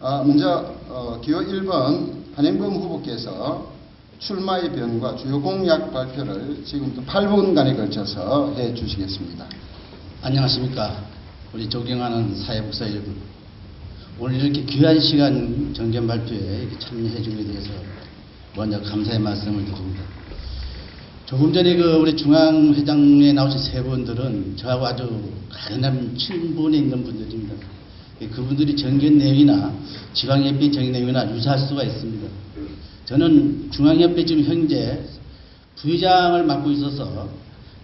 먼저 기호 1번 한행범 후보께서 출마의 변과 주요 공약 발표를 지금부터 8분간에 걸쳐서 해 주시겠습니다. 안녕하십니까. 우리 존경하는 사회복사 여러분. 오늘 이렇게 귀한 시간 정견 발표에 이렇게 참여해 주게 돼서 먼저 감사의 말씀을 드립니다. 조금 전에 우리 중앙회장에 나오신 세 분들은 저하고 아주 가능한 친분에 있는 분들입니다. 그분들이 정견 내용이나 지방협회 정견 내용이나 유사할 수가 있습니다. 저는 중앙협회 지금 현재 부회장을 맡고 있어서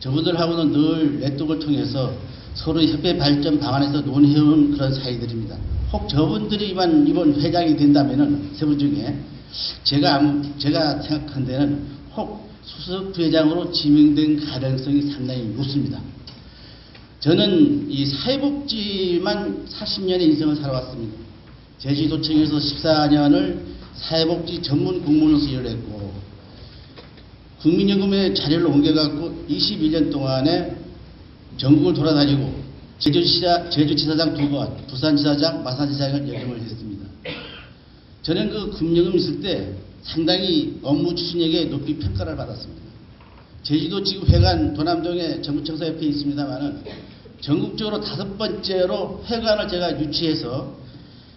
저분들하고는 늘 네트워크를 통해서 서로 협회 발전 방안에서 논의해온 그런 사이들입니다. 혹 저분들이만 이번 회장이 된다면은 세 분 중에 제가 생각한 데는 혹 수석 부회장으로 지명된 가능성이 상당히 높습니다. 저는 이 사회복지만 40년의 인생을 살아왔습니다. 제주도청에서 14년을 사회복지 전문 공무원으로서 일을 했고, 국민연금의 자료를 옮겨갖고 21년 동안에 전국을 돌아다니고 제주지사장 2번, 부산지사장, 마산지사장을 역임을 했습니다. 저는 금연금 있을 때 상당히 업무 추진력에 높이 평가를 받았습니다. 제주도 지구 회관 도남동에 정부청사협회에 있습니다만은 전국적으로 5번째로 회관을 제가 유치해서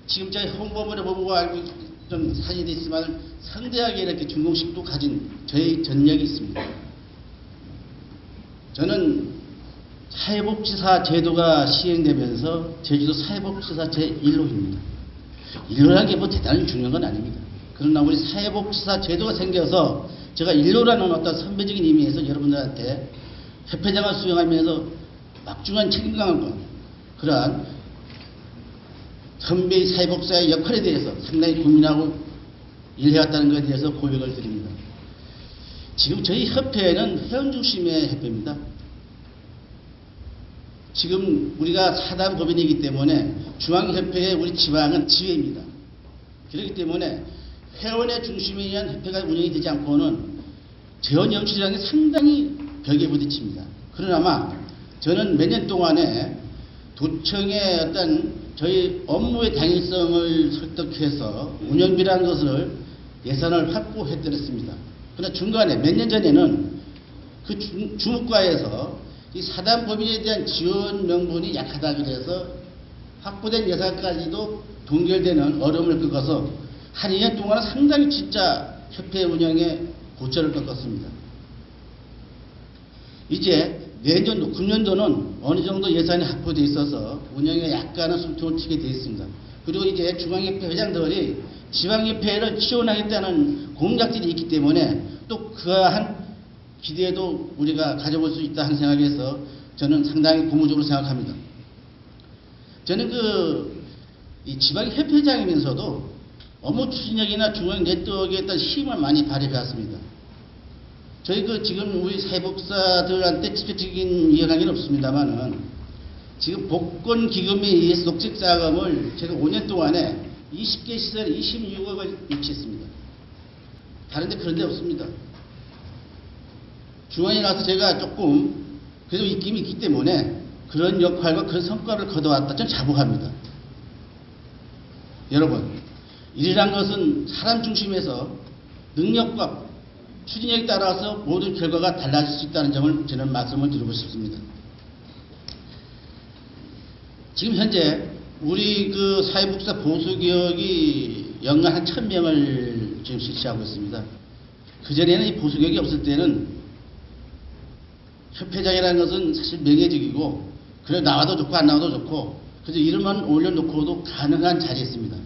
지금 제가 홍보물에 보고 알고 있던 사진이 있지만 상대하게 이렇게 준공식도 가진 저의 전력이 있습니다. 저는 사회복지사 제도가 시행되면서 제주도 사회복지사 제1호입니다. 1호라는 게 뭐 대단히 중요한 건 아닙니다. 그러나 우리 사회복지사 제도가 생겨서 제가 1호라는 어떤 선배적인 의미에서 여러분들한테 협회장을 수행하면서 막중한 책임감을 그러한 선배의 사회복지사의 역할에 대해서 상당히 고민하고 일해왔다는 것에 대해서 고백을 드립니다. 지금 저희 협회는 회원 중심의 협회입니다. 지금 우리가 사단 법인이기 때문에 중앙협회의 우리 지방은 지회입니다. 그렇기 때문에 회원의 중심에 의한 협회가 운영이 되지 않고는 재원 영출이라는 게 상당히 벽에 부딪힙니다. 그러나 저는 몇 년 동안에 도청의 어떤 저희 업무의 당일성을 설득해서 운영비라는 것을 예산을 확보해드렸습니다. 그러나 중간에 몇 년 전에는 그 주무과에서 이 사단 법인에 대한 지원 명분이 약하다 그래서 확보된 예산까지도 동결되는 어려움을 겪어서 한 2년 동안 상당히 진짜 협회 운영에 고철을 겪었습니다. 이제 내년도, 금년도는 어느 정도 예산이 확보되어 있어서 운영에 약간은 숨통을 트게 되어 있습니다. 그리고 이제 중앙협회 회장들이 지방협회를 지원하겠다는 공약들이 있기 때문에 또 그러한 기대도 우리가 가져볼 수 있다 하는 생각에서 저는 상당히 고무적으로 생각합니다. 저는 이 지방협회장이면서도 업무 추진력이나 중앙 네트워크에 어떤 힘을 많이 발휘해왔습니다. 저희 지금 우리 사회복사들한테 직접적인 이해관계는 없습니다만은 지금 복권기금에 의해서 녹색자금을 제가 5년 동안에 20개 시설에 26억을 유치했습니다. 다른데 그런 데 없습니다. 중앙에 나와서 제가 조금 그래도 입김이 있기 때문에 그런 역할과 그런 성과를 거둬왔다. 저는 자부합니다. 여러분, 일이란 것은 사람 중심에서 능력과 추진력에 따라서 모든 결과가 달라질 수 있다는 점을 저는 말씀을 드리고 싶습니다. 지금 현재 우리 사회복지사 보수교육이 연간 한 1000명을 지금 실시하고 있습니다. 그전에는 이 보수교육이 없을 때는 협회장이라는 것은 사실 명예직이고 그래 나와도 좋고 안 나와도 좋고 그래서 이름만 올려놓고도 가능한 자리였습니다.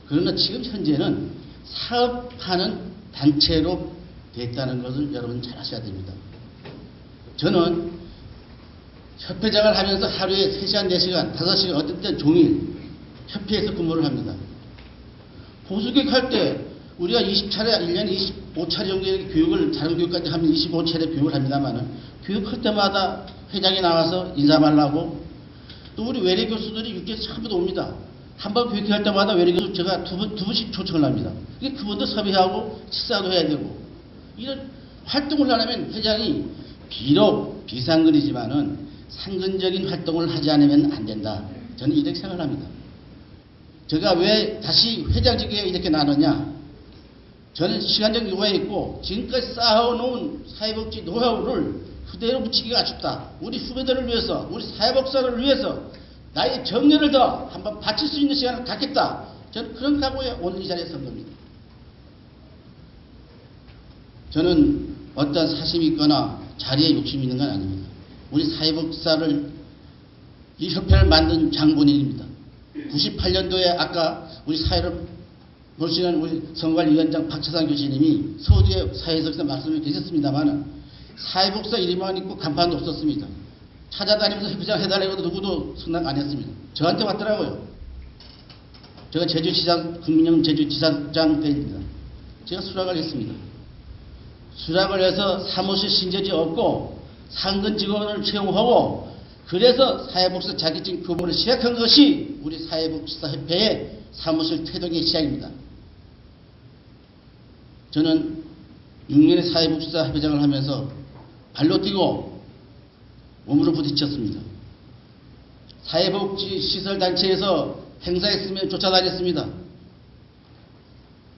그러나 지금 현재는 사업하는 단체로 됐다는 것을 여러분 잘 아셔야 됩니다. 저는 협회장을 하면서 하루에 3시간, 4시간, 5시간 어떤 때는 종일 협회에서 근무를 합니다. 보수교육 할 때 우리가 20차례, 1년에 25차례 정도의 교육을, 다른 교육까지 하면 25차례 교육을 합니다만은 교육할 때마다 회장이 나와서 인사 말라고 또 우리 외래 교수들이 6개월 처음부터 옵니다. 한 번 교육할 때마다 외래 교수 제가 두 분씩 초청을 합니다. 그분도 섭외하고 식사도 해야 되고 이런 활동을 하려면 회장이 비록 비상근이지만은 상근적인 활동을 하지 않으면 안 된다. 저는 이렇게 생각합니다. 제가 왜 다시 회장직에 이렇게 나눴냐? 저는 시간적 요구가 있고 지금까지 쌓아놓은 사회복지 노하우를 그대로 붙이기가 아쉽다. 우리 후배들을 위해서, 우리 사회복사를 위해서 나의 정열을 더 한번 바칠 수 있는 시간을 갖겠다. 저는 그런 각오에 오늘 이 자리에 선 겁니다. 저는 어떤 사심이 있거나 자리에 욕심이 있는 건 아닙니다. 우리 사회복사를 이 협회를 만든 장본인입니다. 98년도에 아까 우리 사회를 보시는 우리 선관위원장 박차상 교수님이 서두에 사회에서 말씀을 계셨습니다만 사회복사 이름만 있고 간판도 없었습니다. 찾아다니면서 협회장 해달라고 해도 누구도 승낙 안 했습니다. 저한테 왔더라고요. 제가 제주지사, 국민영 제주지사장 때입니다. 제가 수락을 했습니다. 수락을 해서 사무실 신제지 없고 상근 직원을 채용하고 그래서 사회복사 자격증 교부를 시작한 것이 우리 사회복지사협회의 사무실 태동의 시작입니다. 저는 6년의 사회복지사 협회장을 하면서 발로 뛰고 몸으로 부딪혔습니다. 사회복지시설단체에서 행사했으면 쫓아다녔습니다.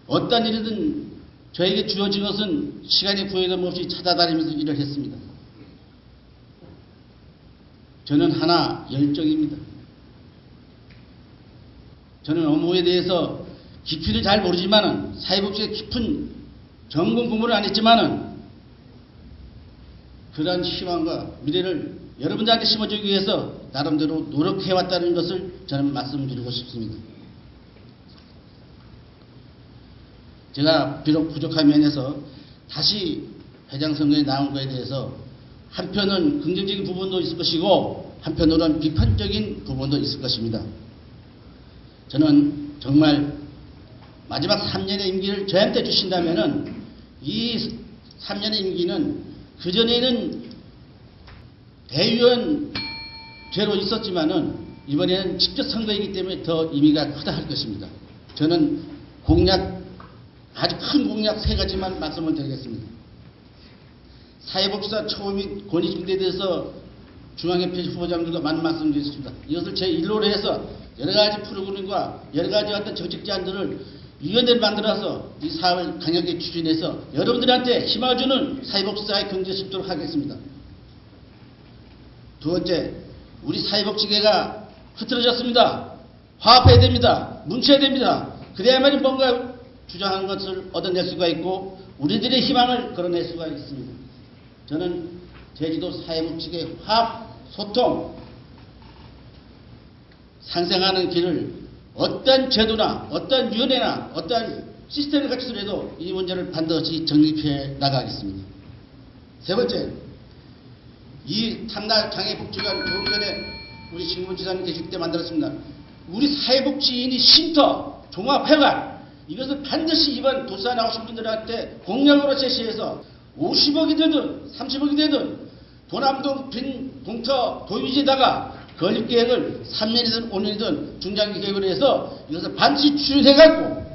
어떤 일이든 저에게 주어진 것은 시간의 구애감 없이 찾아다니면서 일을 했습니다. 저는 하나 열정입니다. 저는 업무에 대해서 깊이를 잘 모르지만은 사회복지의 깊은 전공 공부를 안 했지만은 그러한 희망과 미래를 여러분들한테 심어주기 위해서 나름대로 노력해왔다는 것을 저는 말씀드리고 싶습니다. 제가 비록 부족한 면에서 다시 회장 선거에 나온 것에 대해서 한편은 긍정적인 부분도 있을 것이고 한편으로는 비판적인 부분도 있을 것입니다. 저는 정말 마지막 3년의 임기를 저한테 주신다면은 이 3년의 임기는 그전에는 대의원 죄로 있었지만은 이번에는 직접 선거이기 때문에 더 의미가 크다 할 것입니다. 저는 아주 큰 공약 3가지만 말씀을 드리겠습니다. 사회복지사 처우 및 권익증대에 대해서 중앙협회 후보자님들과 많은 말씀을 드렸습니다. 이것을 제 일로로 해서 여러가지 프로그램과 여러가지 어떤 정책 제안들을 위원회를 만들어서 이 사업을 강하게 추진해서 여러분들한테 힘을 주는 사회복지사의 경제를 싣도록 하겠습니다. 두 번째, 우리 사회복지계가 흐트러졌습니다. 화합해야 됩니다. 뭉쳐야 됩니다. 그래야만이 뭔가 주장하는 것을 얻어낼 수가 있고 우리들의 희망을 걸어낼 수가 있습니다. 저는 제주도 사회복지계 화합, 소통, 상생하는 길을 어떤 제도나 어떤 위원회나 어떤 시스템을 갖추더라도 이 문제를 반드시 정립해 나가겠습니다. 세 번째, 이 탐나 장애복지관 조금 전에 우리 신문지사님 계실 때 만들었습니다. 우리 사회복지인이 쉼터, 종합회관 이것을 반드시 이번 도시에 나오신 분들한테 공약으로 제시해서 50억이 되든 30억이 되든 도남동 빈 공터 도유지에다가 건립계획을 3년이든 5년이든 중장기 계획을 해서 이것을 반드시 추진해갖고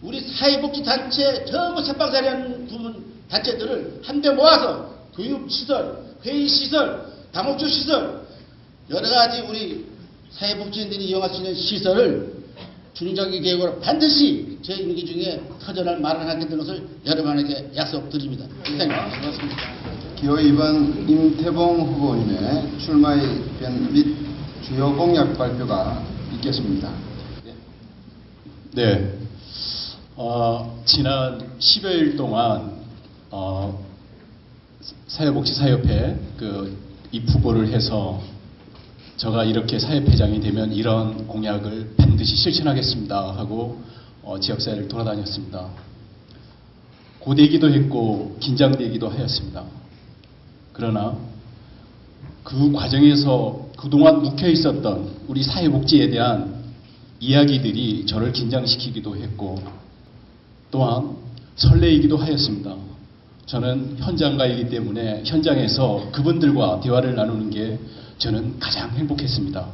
우리 사회복지단체 전부 새빵살이하는 부분 단체들을 한데 모아서 교육시설, 회의시설, 다목적시설 여러가지 우리 사회복지인들이 이용할 수 있는 시설을 중장기 계획으로 반드시 제 임기 중에 터전을 마련하겠다는 것을 여러분에게 약속드립니다. 고맙습니다. 기호 2번 임태봉 후보님의 출마 의견 및 주요 공약 발표가 있겠습니다. 네. 지난 10여일 동안 사회복지사협회 입후보를 해서 제가 이렇게 사협회장이 되면 이런 공약을 반드시 실천하겠습니다 하고 지역사회를 돌아다녔습니다. 고되기도 했고 긴장되기도 하였습니다. 그러나 그 과정에서 그동안 묵혀 있었던 우리 사회복지에 대한 이야기들이 저를 긴장시키기도 했고 또한 설레이기도 하였습니다. 저는 현장가이기 때문에 현장에서 그분들과 대화를 나누는 게 저는 가장 행복했습니다.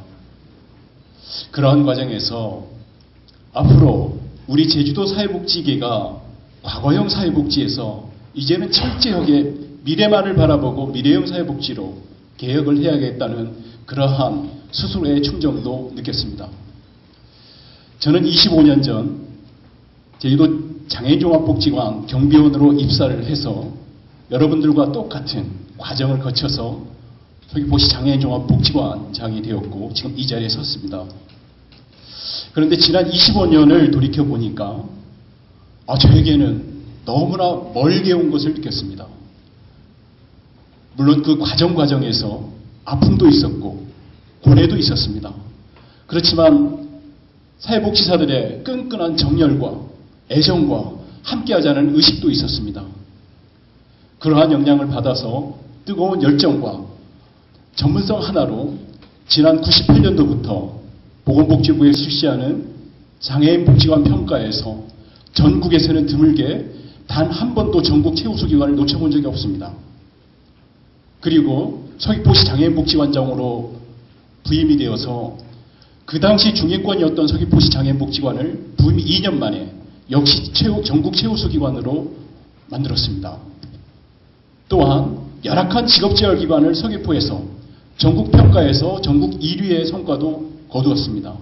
그러한 과정에서 앞으로 우리 제주도 사회복지계가 과거형 사회복지에서 이제는 철저하게 미래만을 바라보고 미래형 사회복지로 개혁을 해야겠다는 그러한 스스로의 충정도 느꼈습니다. 저는 25년 전 제주도 장애인종합복지관 경비원으로 입사를 해서 여러분들과 똑같은 과정을 거쳐서 서귀포시 장애인종합복지관장이 되었고 지금 이 자리에 섰습니다. 그런데 지난 25년을 돌이켜보니까 저에게는 너무나 멀게 온 것을 느꼈습니다. 물론 그 과정에서 아픔도 있었고 고뇌도 있었습니다. 그렇지만 사회복지사들의 끈끈한 정열과 애정과 함께하자는 의식도 있었습니다. 그러한 영향을 받아서 뜨거운 열정과 전문성 하나로 지난 98년도부터 보건복지부에 실시하는 장애인 복지관 평가에서 전국에서는 드물게 단 한 번도 전국 최우수 기관을 놓쳐본 적이 없습니다. 그리고 서귀포시 장애인복지관장으로 부임이 되어서 그 당시 중위권이었던 서귀포시 장애인복지관을 부임 2년 만에 역시 전국 최우수 기관으로 만들었습니다. 또한 열악한 직업재활기관을 서귀포에서 전국 평가에서 전국 1위의 성과도 거두었습니다.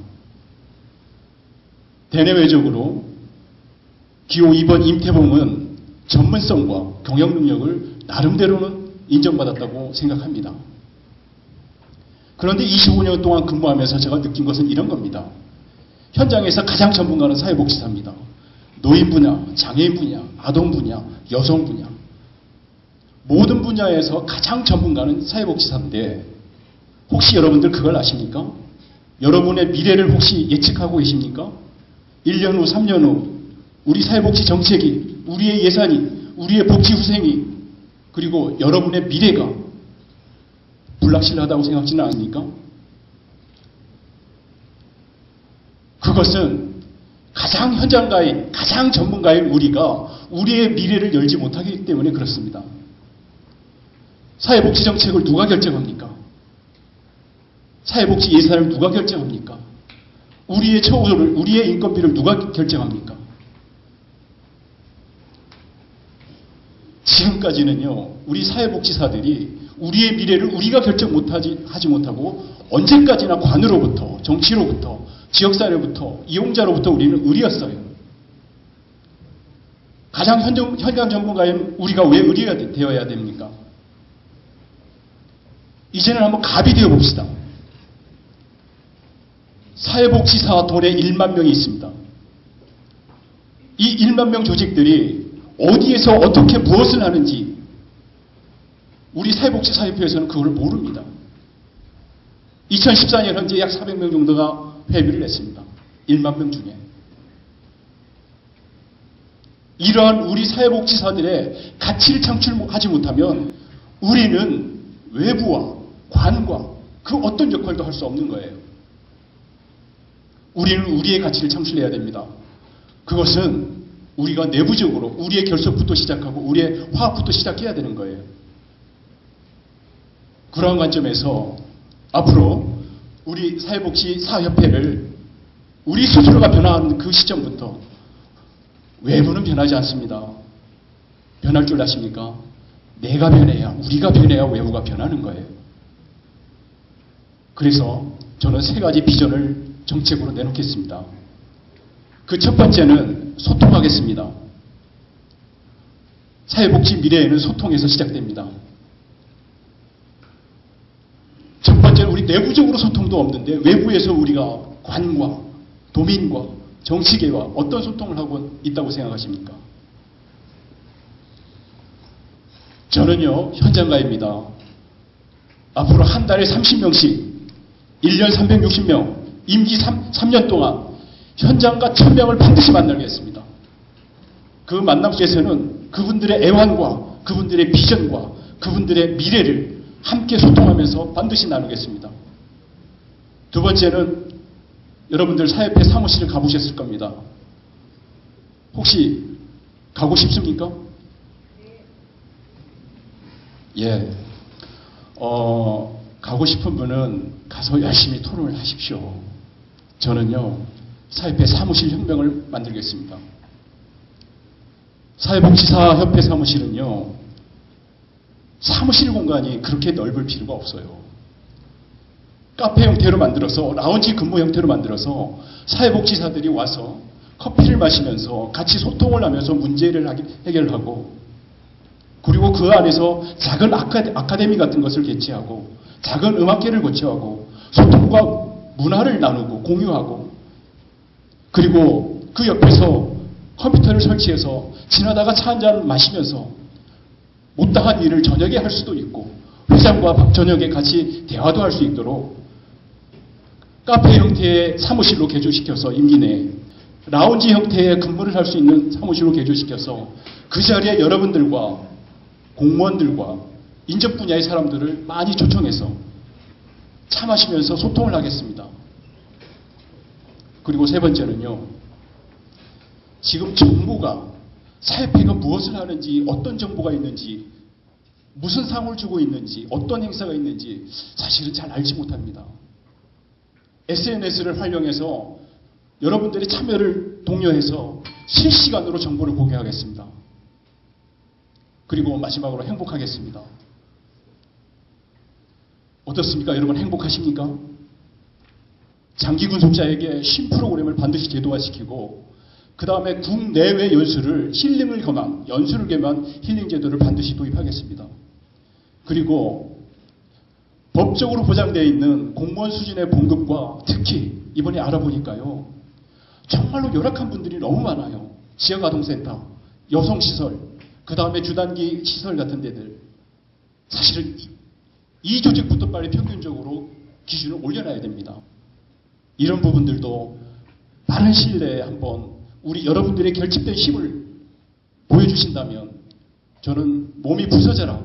대내외적으로 기호 2번 임태봉은 전문성과 경영 능력을 나름대로는 인정받았다고 생각합니다. 그런데 25년 동안 근무하면서 제가 느낀 것은 이런 겁니다. 현장에서 가장 전문가는 사회복지사입니다. 노인 분야, 장애인 분야, 아동 분야, 여성 분야 모든 분야에서 가장 전문가는 사회복지사인데 혹시 여러분들 그걸 아십니까? 여러분의 미래를 혹시 예측하고 계십니까? 1년 후, 3년 후 우리 사회복지 정책이, 우리의 예산이, 우리의 복지 후생이 그리고 여러분의 미래가 불확실하다고 생각지는 않습니까? 그것은 가장 현장가인, 가장 전문가인 우리가 우리의 미래를 열지 못하기 때문에 그렇습니다. 사회복지 정책을 누가 결정합니까? 사회복지 예산을 누가 결정합니까? 우리의 처우를, 우리의 인건비를 누가 결정합니까? 지금까지는요, 우리 사회복지사들이 우리의 미래를 우리가 결정 하지 못하고 언제까지나 관으로부터, 정치로부터, 지역사회로부터, 이용자로부터 우리는 의리였어요. 가장 현장 전문가인 우리가 왜 의리가 되어야 됩니까? 이제는 한번 갑이 되어 봅시다. 사회복지사 도내 1만 명이 있습니다. 이 1만 명 조직들이 어디에서 어떻게 무엇을 하는지 우리 사회복지사협회에서는 그걸 모릅니다. 2014년 현재 약 400명 정도가 회비를 냈습니다. 1만 명 중에. 이러한 우리 사회복지사들의 가치를 창출하지 못하면 우리는 외부와 관과 그 어떤 역할도 할 수 없는 거예요. 우리는 우리의 가치를 창출해야 됩니다. 그것은 우리가 내부적으로 우리의 결속부터 시작하고 우리의 화합부터 시작해야 되는 거예요. 그러한 관점에서 앞으로 우리 사회복지사협회를 우리 스스로가 변화하는 그 시점부터 외부는 변하지 않습니다. 변할 줄 아십니까? 내가 변해야, 우리가 변해야 외부가 변하는 거예요. 그래서 저는 3가지 비전을 정책으로 내놓겠습니다. 그 첫 번째는 소통하겠습니다. 사회복지 미래에는 소통에서 시작됩니다. 첫 번째는 우리 내부적으로 소통도 없는데 외부에서 우리가 관과 도민과 정치계와 어떤 소통을 하고 있다고 생각하십니까? 저는요, 현장가입니다. 앞으로 한 달에 30명씩 1년 360명 임기 3년 동안 현장가 1000명을 반드시 만나겠습니다. 그 만남 속에서는 그분들의 애환과 그분들의 비전과 그분들의 미래를 함께 소통하면서 반드시 나누겠습니다. 두 번째는 여러분들 사협회 사무실을 가보셨을 겁니다. 혹시 가고 싶습니까? 예. 가고 싶은 분은 가서 열심히 토론을 하십시오. 저는요, 사협회 사무실 혁명을 만들겠습니다. 사회복지사협회 사무실은요, 사무실 공간이 그렇게 넓을 필요가 없어요. 카페 형태로 만들어서 라운지 근무 형태로 만들어서 사회복지사들이 와서 커피를 마시면서 같이 소통을 하면서 문제를 해결하고 그리고 그 안에서 작은 아카데미 같은 것을 개최하고 작은 음악회를 개최하고 소통과 문화를 나누고 공유하고 그리고 그 옆에서 컴퓨터를 설치해서 지나다가 차 한잔 마시면서 못다한 일을 저녁에 할 수도 있고 회장과 저녁에 같이 대화도 할 수 있도록 카페 형태의 사무실로 개조시켜서 임기 내에 라운지 형태의 근무를 할 수 있는 사무실로 개조시켜서 그 자리에 여러분들과 공무원들과 인접 분야의 사람들을 많이 초청해서 차 마시면서 소통을 하겠습니다. 그리고 세 번째는요. 지금 정부가 사회패가 무엇을 하는지 어떤 정보가 있는지 무슨 상을 주고 있는지 어떤 행사가 있는지 사실은 잘 알지 못합니다. SNS를 활용해서 여러분들의 참여를 독려해서 실시간으로 정보를 공유하겠습니다. 그리고 마지막으로 행복하겠습니다. 어떻습니까? 여러분 행복하십니까? 장기 군속자에게 신 프로그램을 반드시 제도화시키고 그 다음에 국내외 연수를 힐링을 겸한 연수를 겸한 힐링 제도를 반드시 도입하겠습니다. 그리고 법적으로 보장되어 있는 공무원 수준의 봉급과 특히 이번에 알아보니까요. 정말로 열악한 분들이 너무 많아요. 지역아동센터, 여성시설, 그 다음에 주단기 시설 같은 데들. 사실은 이 조직부터 빨리 평균적으로 기준을 올려놔야 됩니다. 이런 부분들도 빠른 시일 내에 한번 우리 여러분들의 결집된 힘을 보여주신다면 저는 몸이 부서져라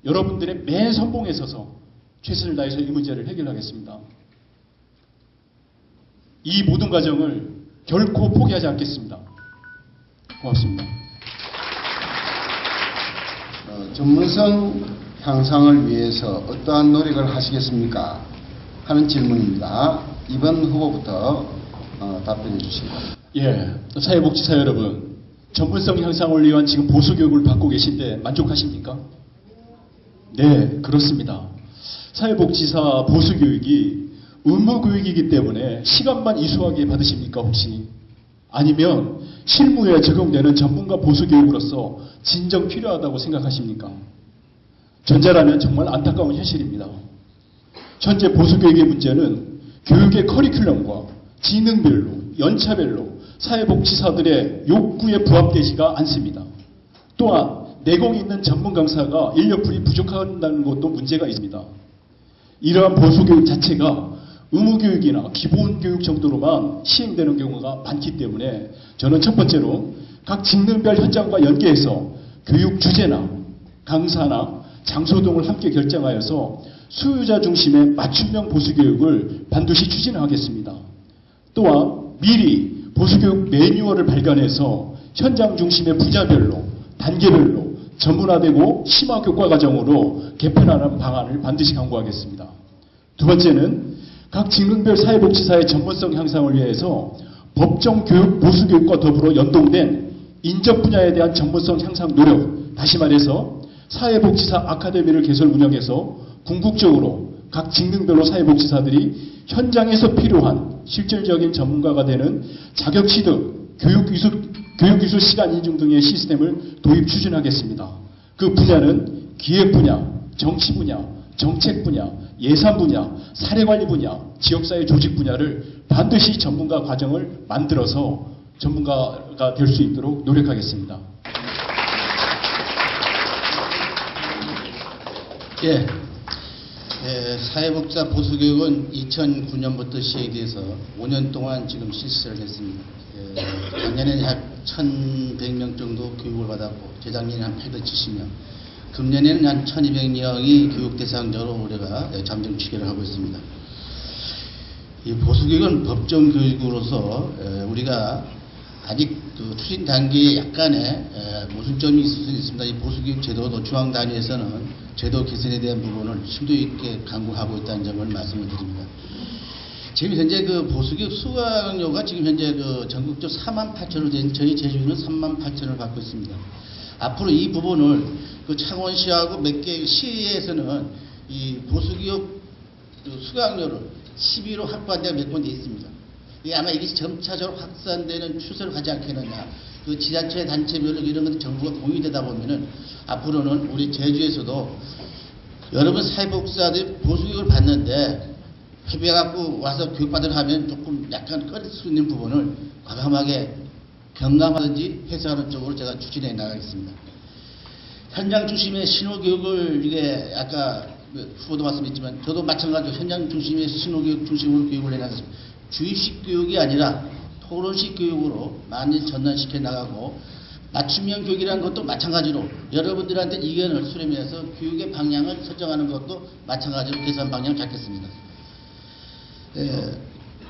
여러분들의 맨 선봉에 서서 최선을 다해서 이 문제를 해결하겠습니다. 이 모든 과정을 결코 포기하지 않겠습니다. 고맙습니다. 전문성 향상을 위해서 어떠한 노력을 하시겠습니까? 하는 질문입니다. 이번 후보부터 답변해 주시기 바랍니다. 예, 사회복지사 여러분, 전문성 향상을 위한 지금 보수교육을 받고 계신데 만족하십니까? 네, 그렇습니다. 사회복지사 보수교육이 의무교육이기 때문에 시간만 이수하게 받으십니까 혹시? 아니면 실무에 적용되는 전문가 보수교육으로서 진정 필요하다고 생각하십니까? 전자라면 정말 안타까운 현실입니다. 현재 보수교육의 문제는 교육의 커리큘럼과 지능별로, 연차별로 사회복지사들의 욕구에 부합되지가 않습니다. 또한 내공 있는 전문 강사가 인력풀이 부족한다는 것도 문제가 있습니다. 이러한 보수교육 자체가 의무교육이나 기본교육 정도로만 시행되는 경우가 많기 때문에 저는 첫 번째로 각 직능별 현장과 연계해서 교육 주제나 강사나 장소 등을 함께 결정하여서 수요자 중심의 맞춤형 보수교육을 반드시 추진하겠습니다. 또한 미리 보수교육 매뉴얼을 발간해서 현장 중심의 분야별로 단계별로 전문화되고 심화 교과 과정으로 개편하는 방안을 반드시 강구하겠습니다. 두 번째는 각 직능별 사회복지사의 전문성 향상을 위해서 법정 교육 보수교육과 더불어 연동된 인접 분야에 대한 전문성 향상 노력, 다시 말해서 사회복지사 아카데미를 개설 운영해서 궁극적으로 각 직능별로 사회복지사들이 현장에서 필요한 실질적인 전문가가 되는 자격 취득, 교육기술 시간 인증 등의 시스템을 도입 추진하겠습니다. 그 분야는 기획 분야, 정치 분야, 정책 분야, 예산 분야, 사례관리 분야, 지역사회 조직 분야를 반드시 전문가 과정을 만들어서 전문가가 될 수 있도록 노력하겠습니다. 예. 사회복지사 보수교육은 2009년부터 시행돼서 5년 동안 지금 실시를 했습니다. 작년에는 약 1,100명 정도 교육을 받았고 재작년에 한 870명, 금년에는 한 1,200명이 교육 대상자로 우리가 잠정 취계를 하고 있습니다. 이 보수교육은 법정 교육으로서 우리가 아직 그 추진 단계에 약간의 모순점이 있을 수 있습니다. 이 보수교육 제도도 중앙 단위에서는 제도 개선에 대한 부분을 심도 있게 강구하고 있다는 점을 말씀을 드립니다. 지금 현재 그 보수교육 수강료가 지금 현재 그 전국적 48,000으로 된 저희 제주는 38,000을 받고 있습니다. 앞으로 이 부분을 그 창원시하고 몇 개 시에서는 이 보수교육 수강료를 12로 확보한 데가 몇 군데 있습니다. 이게 아마 이게 점차적으로 확산되는 추세를 가지 않겠느냐. 그 지자체 단체별로 이런 것들 정부가 공유되다 보면은 앞으로는 우리 제주에서도 여러분 사회복지사들이 보수교육을 받는데 회비해갖고 와서 교육받으려 하면 조금 약간 꺼릴 수 있는 부분을 과감하게 경감하든지 해소하는 쪽으로 제가 추진해 나가겠습니다. 현장 중심의 신호교육을 이게 아까 후보도 말씀했지만 저도 마찬가지로 현장 중심의 신호교육 중심으로 교육을 해나가겠습니다. 주입식 교육이 아니라 토론식 교육으로 많이 전환시켜 나가고 맞춤형 교육이라는 것도 마찬가지로 여러분들한테 의견을 수렴해서 교육의 방향을 설정하는 것도 마찬가지로 개선 방향을 잡겠습니다.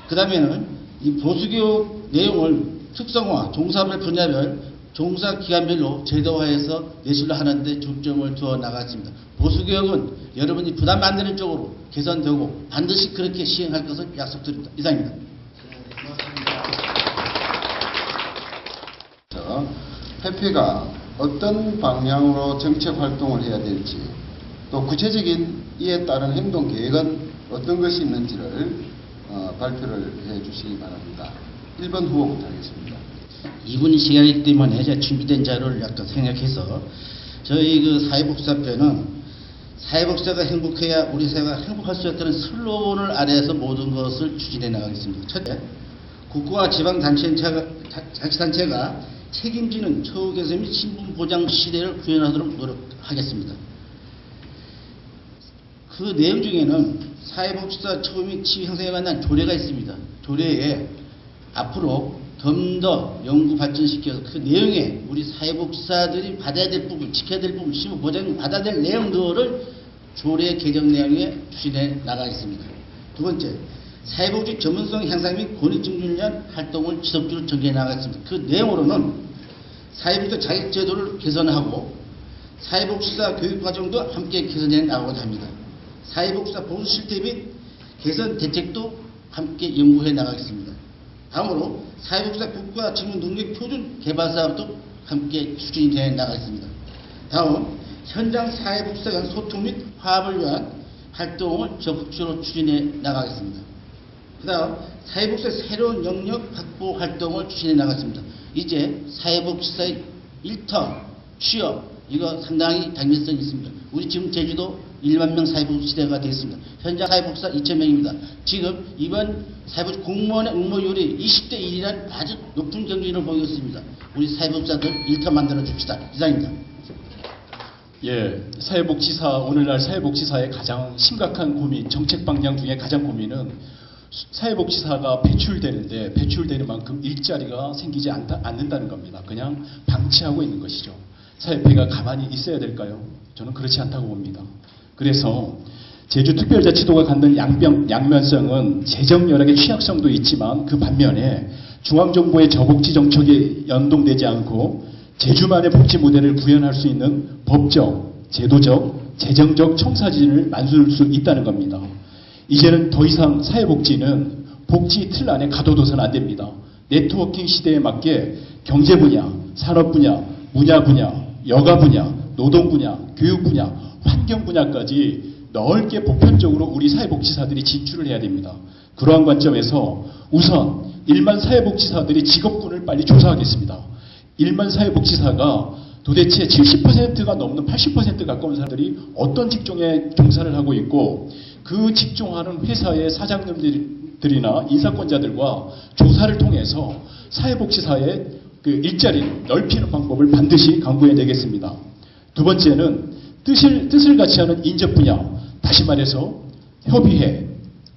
그 다음에는 이 보수교육 내용을 특성화, 종사별 분야별, 종사기관별로 제도화해서 내실로 하는데 중점을 두어 나갔습니다. 보수교육은 여러분이 부담 안 되는 쪽으로 개선되고 반드시 그렇게 시행할 것을 약속드립니다. 이상입니다. 회피가 어떤 방향으로 정책 활동을 해야 될지 또 구체적인 이에 따른 행동 계획은 어떤 것이 있는지를 발표를 해 주시기 바랍니다. 1번 후보부터 하겠습니다. 2분 시간이기 때문에 제가 준비된 자료를 약간 생략해서 저희 그 사회복지사표는 사회복지사가 행복해야 우리 사회가 행복할 수 있다는 슬로건을 아래에서 모든 것을 추진해 나가겠습니다. 첫째, 국가와 지방자치단체가 책임지는 처우 개선 및 신분 보장 시대를 구현하도록 노력하겠습니다. 그 내용 중에는 사회복지사 처우 및 지위 형성에 관한 조례가 있습니다. 조례에 앞으로 좀 더 연구 발전시켜서 그 내용에 우리 사회복지사들이 받아야 될 부분, 지켜야 될 부분, 신분 보장 받아야 될 내용들을 조례 개정 내용에 추진해 나가겠습니다. 두 번째, 사회복지 전문성 향상 및 권익증진련 활동을 지속적으로 전개해 나가겠습니다. 그 내용으로는 사회복지사 자격제도를 개선하고 사회복지사 교육과정도 함께 개선해 나가고자 합니다. 사회복지사 보수 실태 및 개선 대책도 함께 연구해 나가겠습니다. 다음으로 사회복지사 국가 직무 능력 표준 개발 사업도 함께 추진해 나가겠습니다. 다음, 현장 사회복지사 간 소통 및 화합을 위한 활동을 적극적으로 추진해 나가겠습니다. 그 다음, 사회복지사 새로운 영역 확보 활동을 추진해 나가겠습니다. 이제 사회복지사의 일터, 취업, 이거 상당히 당면성이 있습니다. 우리 지금 제주도 1만 명 사회복지 시대가 되겠습니다. 현장 사회복지사 2,000명입니다. 지금 이번 사회복지 공무원의 응모율이 20대 1이라는 아주 높은 경쟁률을 보이고 있습니다. 우리 사회복지사들 일터 만들어 줍시다. 이상입니다. 예, 사회복지사, 오늘날 사회복지사의 가장 심각한 고민, 정책 방향 중에 가장 고민은 사회복지사가 배출되는데 배출되는 만큼 일자리가 생기지 않는다는 겁니다. 그냥 방치하고 있는 것이죠. 사회피가 가만히 있어야 될까요? 저는 그렇지 않다고 봅니다. 그래서 제주특별자치도가 갖는 양면성은 재정 여력의 취약성도 있지만 그 반면에 중앙정부의 저복지 정책에 연동되지 않고 제주만의 복지 모델을 구현할 수 있는 법적, 제도적, 재정적 청사진을 만들 수 있다는 겁니다. 이제는 더 이상 사회복지는 복지 틀 안에 가둬둬서는 안 됩니다. 네트워킹 시대에 맞게 경제 분야, 산업 분야, 문화 분야, 여가 분야, 노동 분야, 교육 분야, 환경 분야까지 넓게 보편적으로 우리 사회복지사들이 진출을 해야 됩니다. 그러한 관점에서 우선 일반 사회복지사들이 직업군을 빨리 조사하겠습니다. 일반 사회복지사가 도대체 70%가 넘는 80% 가까운 사람들이 어떤 직종에 종사를 하고 있고 그 직종하는 회사의 사장님들이나 인사권자들과 조사를 통해서 사회복지사의 그 일자리를 넓히는 방법을 반드시 강구해 내겠습니다. 두 번째는 뜻을 같이 하는 인접 분야, 다시 말해서 협의회,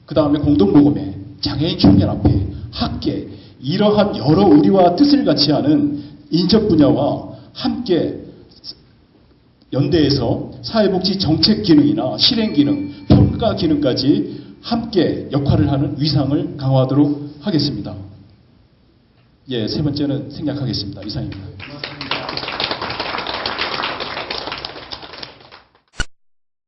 그 다음에 공동모금회, 장애인 총연합회, 학계, 이러한 여러 의리와 뜻을 같이 하는 인접 분야와 함께 연대해서 사회복지 정책 기능이나 실행 기능, 평가 기능까지 함께 역할을 하는 위상을 강화하도록 하겠습니다. 예, 세 번째는 생략하겠습니다. 이상입니다.